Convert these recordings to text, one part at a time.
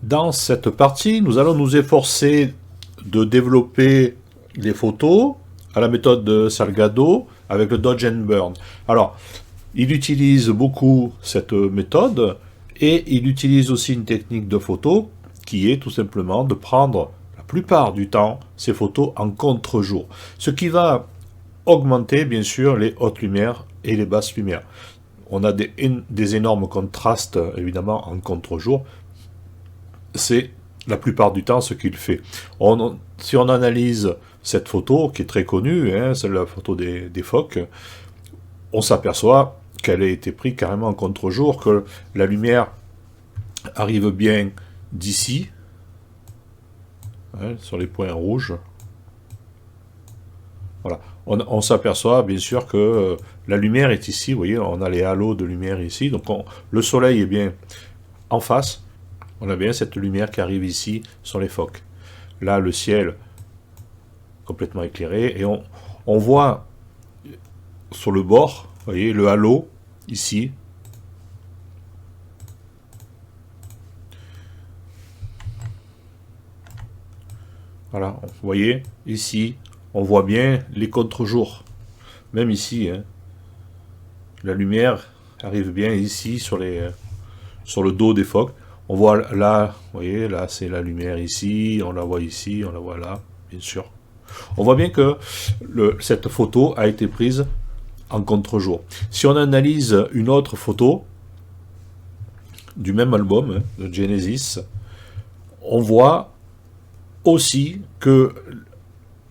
Dans cette partie, nous allons nous efforcer de développer les photos à la méthode de Salgado avec le Dodge and Burn. Alors, il utilise beaucoup cette méthode et il utilise aussi une technique de photo qui est tout simplement de prendre la plupart du temps ces photos en contre-jour. Ce qui va augmenter bien sûr les hautes lumières et les basses lumières. On a des énormes contrastes évidemment en contre-jour. C'est la plupart du temps ce qu'il fait. Si on analyse cette photo, qui est très connue, hein, c'est la photo des phoques, on s'aperçoit qu'elle a été prise carrément en contre-jour, que la lumière arrive bien d'ici, hein, sur les points rouges. Voilà. On s'aperçoit bien sûr que la lumière est ici, vous voyez, on a les halos de lumière ici, donc le soleil est bien en face, on a bien cette lumière qui arrive ici sur les phoques. Là, le ciel complètement éclairé, et on voit sur le bord, vous voyez, le halo, ici. Voilà, vous voyez, ici, on voit bien les contre-jours. Même ici, hein, la lumière arrive bien ici sur le dos des phoques. On voit là, vous voyez, là c'est la lumière ici, on la voit ici, on la voit là, bien sûr. On voit bien que cette photo a été prise en contre-jour. Si on analyse une autre photo du même album, hein, de Genesis, on voit aussi que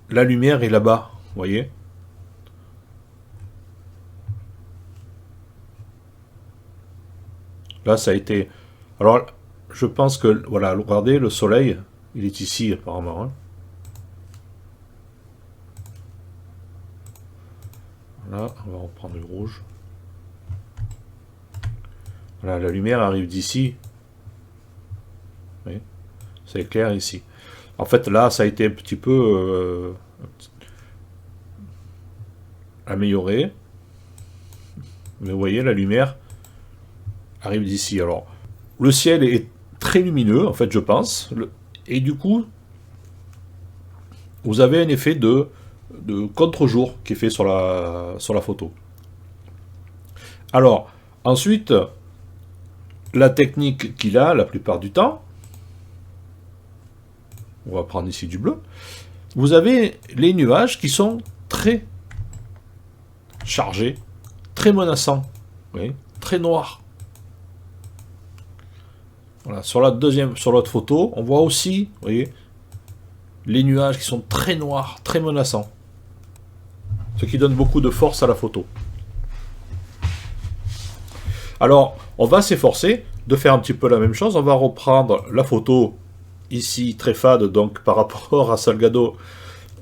la lumière est là-bas, vous voyez. Là, ça a été... Alors, je pense que, voilà, regardez, le soleil, il est ici, apparemment. Hein. Là, on va reprendre le rouge. Voilà, la lumière arrive d'ici. Oui, c'est clair ici. En fait, là, ça a été un petit peu amélioré. Mais vous voyez, la lumière arrive d'ici. Alors, le ciel est très lumineux, en fait, je pense. Et du coup, vous avez un effet de contre-jour qui est fait sur la photo. Alors, ensuite, la technique qu'il a la plupart du temps, on va prendre ici du bleu, vous avez les nuages qui sont très chargés, très menaçants, oui, très noirs. Voilà, sur l'autre photo, on voit aussi, vous voyez, les nuages qui sont très noirs, très menaçants. Ce qui donne beaucoup de force à la photo. Alors, on va s'efforcer de faire un petit peu la même chose. On va reprendre la photo ici, très fade, donc par rapport à Salgado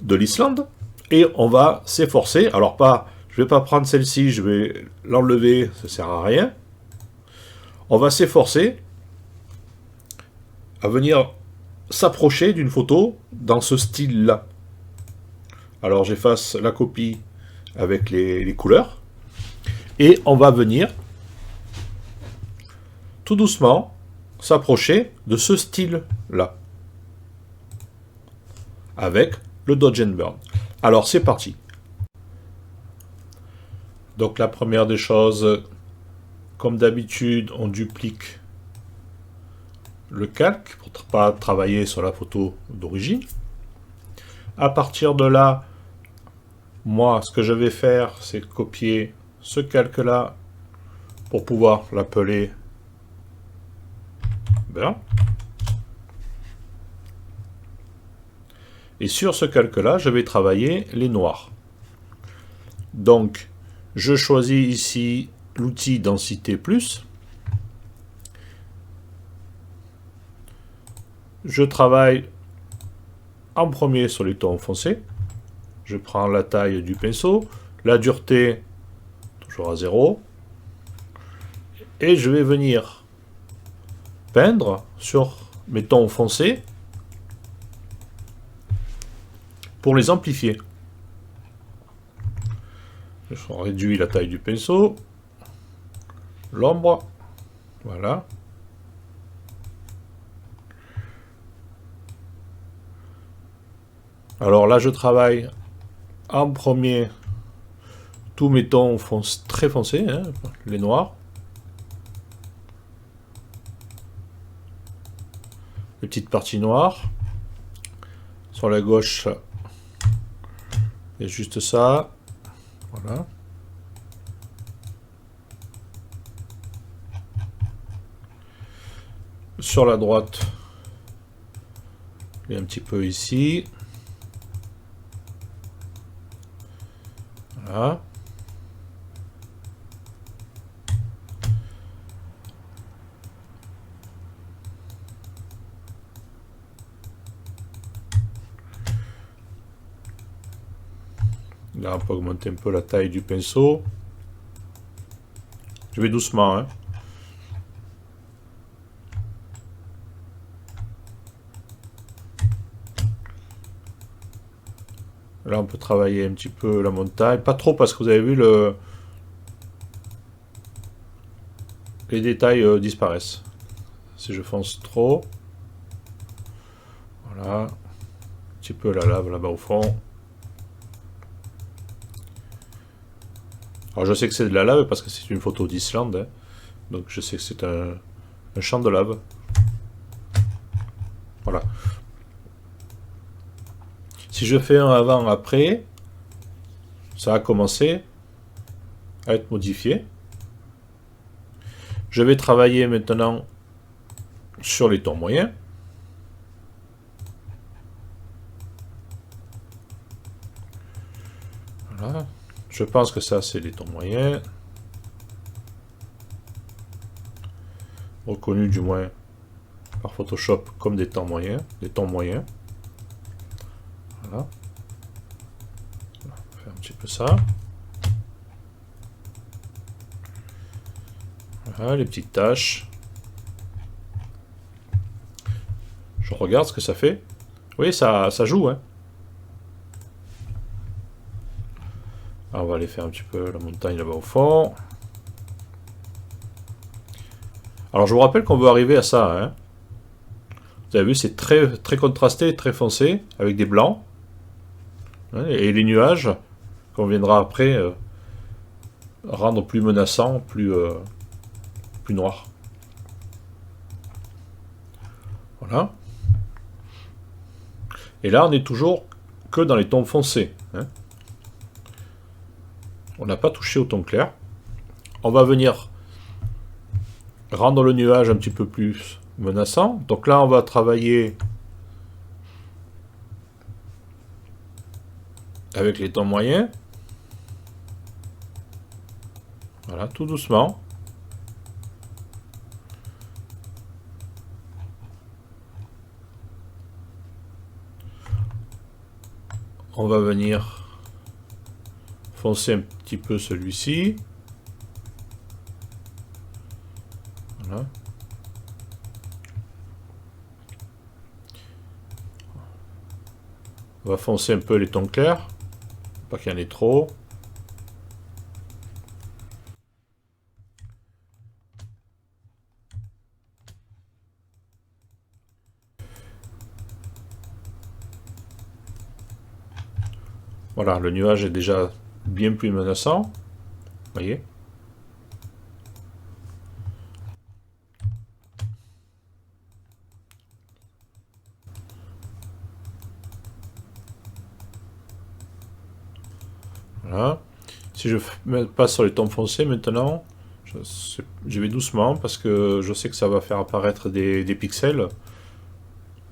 de l'Islande. Et on va s'efforcer, alors pas, je ne vais pas prendre celle-ci, je vais l'enlever, ça ne sert à rien. On va s'efforcer à venir s'approcher d'une photo dans ce style-là. Alors j'efface la copie avec les couleurs. Et on va venir tout doucement s'approcher de ce style-là. Avec le Dodge and Burn. Alors c'est parti. Donc la première des choses, comme d'habitude, on duplique le calque pour ne pas travailler sur la photo d'origine. À partir de là, moi, ce que je vais faire, c'est copier ce calque-là pour pouvoir l'appeler Burn. Et sur ce calque-là, je vais travailler les noirs. Donc, je choisis ici l'outil densité plus. Je travaille en premier sur les tons foncés. Je prends la taille du pinceau, la dureté toujours à 0. Et je vais venir peindre sur mes tons foncés pour les amplifier. Je réduis la taille du pinceau, l'ombre, voilà. Alors là, je travaille en premier tous mes tons très foncés, hein, les noirs. Les petites parties noires. Sur la gauche, il y a juste ça. Voilà. Sur la droite, il y a un petit peu ici. Voilà. Là, on peut augmenter un peu la taille du pinceau. Je vais doucement, hein. Là, on peut travailler un petit peu la montagne. Pas trop parce que vous avez vu, les détails disparaissent. Si je fonce trop. Voilà. Un petit peu la lave là-bas au fond. Alors je sais que c'est de la lave parce que c'est une photo d'Islande. Hein. Donc je sais que c'est un champ de lave. Voilà. Si je fais un avant-après, ça a commencé à être modifié. Je vais travailler maintenant sur les tons moyens. Voilà. Je pense que ça, c'est les tons moyens. Reconnus du moins par Photoshop comme des tons moyens. Des tons moyens. Voilà. On va faire un petit peu ça. Voilà, les petites taches. Je regarde ce que ça fait. Oui, ça joue, hein. Alors, on va aller faire un petit peu la montagne là-bas au fond. Alors, je vous rappelle qu'on veut arriver à ça, hein. Vous avez vu, c'est très, très contrasté, très foncé, avec des blancs. Et les nuages, qu'on viendra après rendre plus menaçants, plus noirs. Voilà. Et là, on est toujours que dans les tons foncés. Hein. On n'a pas touché au ton clair. On va venir rendre le nuage un petit peu plus menaçant. Donc là, on va travailler avec les tons moyens. Voilà, tout doucement. On va venir foncer un petit peu celui-ci. Voilà. On va foncer un peu les tons clairs. Pas qu'il y en ait trop. Voilà, le nuage est déjà bien plus menaçant. Vous voyez? Voilà. Si je passe sur les tons foncés maintenant, je vais doucement parce que je sais que ça va faire apparaître des pixels.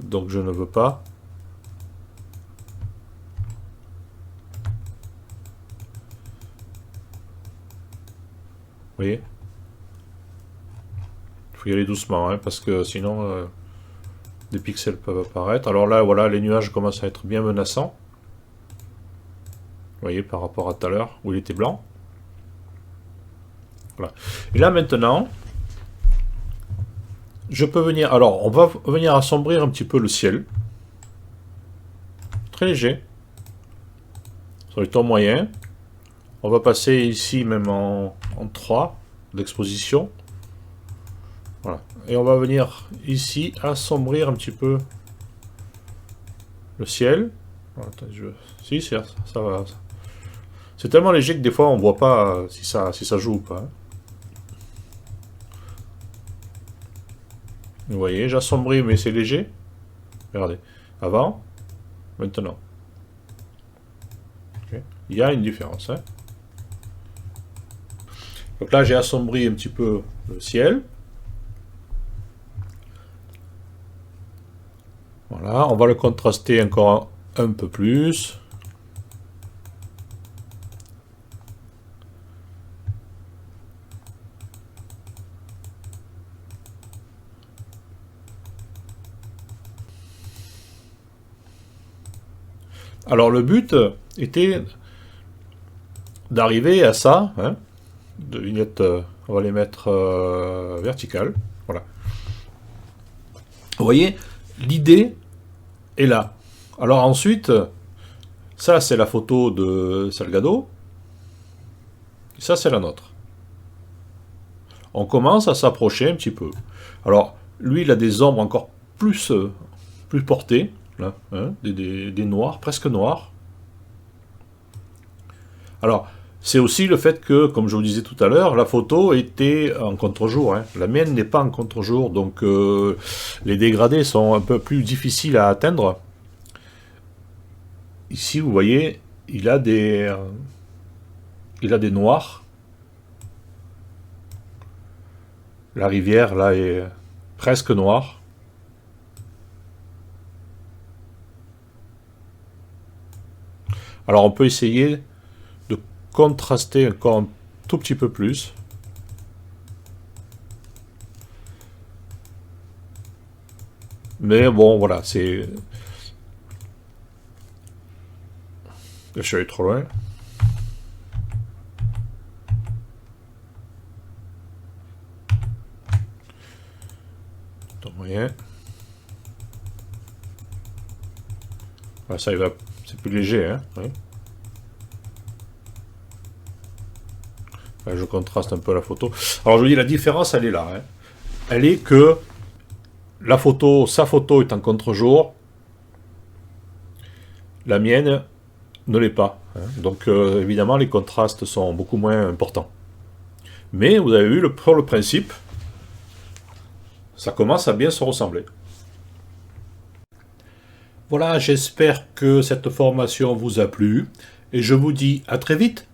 Donc je ne veux pas. Vous voyez? Il faut y aller doucement, hein, parce que sinon des pixels peuvent apparaître. Alors là, voilà, les nuages commencent à être bien menaçants. Vous voyez, par rapport à tout à l'heure, où il était blanc. Voilà. Et là, maintenant, je peux venir... Alors, on va venir assombrir un petit peu le ciel. Très léger. Sur les tons moyens. On va passer ici même en 3 d'exposition. Voilà. Et on va venir ici assombrir un petit peu le ciel. Attends, si, ça va. C'est tellement léger que des fois on voit pas si ça joue ou pas. Hein. Vous voyez, j'assombris, mais c'est léger. Regardez. Avant, maintenant. Okay. Il y a une différence. Hein. Donc là, j'ai assombri un petit peu le ciel. Voilà, on va le contraster encore un peu plus. Alors le but était d'arriver à ça, hein, de vignettes, on va les mettre verticales, voilà. Vous voyez, l'idée est là. Alors ensuite, ça c'est la photo de Salgado, ça c'est la nôtre. On commence à s'approcher un petit peu. Alors, lui il a des ombres encore plus portées, là, hein, des noirs, presque noirs. Alors, c'est aussi le fait que, comme je vous disais tout à l'heure, la photo était en contre-jour. Hein. La mienne n'est pas en contre-jour, donc les dégradés sont un peu plus difficiles à atteindre. Ici, vous voyez, il a des noirs. La rivière, là, est presque noire. Alors, on peut essayer de contraster encore un tout petit peu plus. Mais bon, voilà, c'est... Je suis allé trop loin. Moyen. Voilà, ça, il va... C'est plus léger, hein. Oui. Là, je contraste un peu la photo. Alors, je vous dis, la différence, elle est là. Hein. Elle est que la photo, sa photo est en contre-jour. La mienne ne l'est pas. Hein. Donc, évidemment, les contrastes sont beaucoup moins importants. Mais, vous avez vu, pour le principe, ça commence à bien se ressembler. Voilà, j'espère que cette formation vous a plu. Et je vous dis à très vite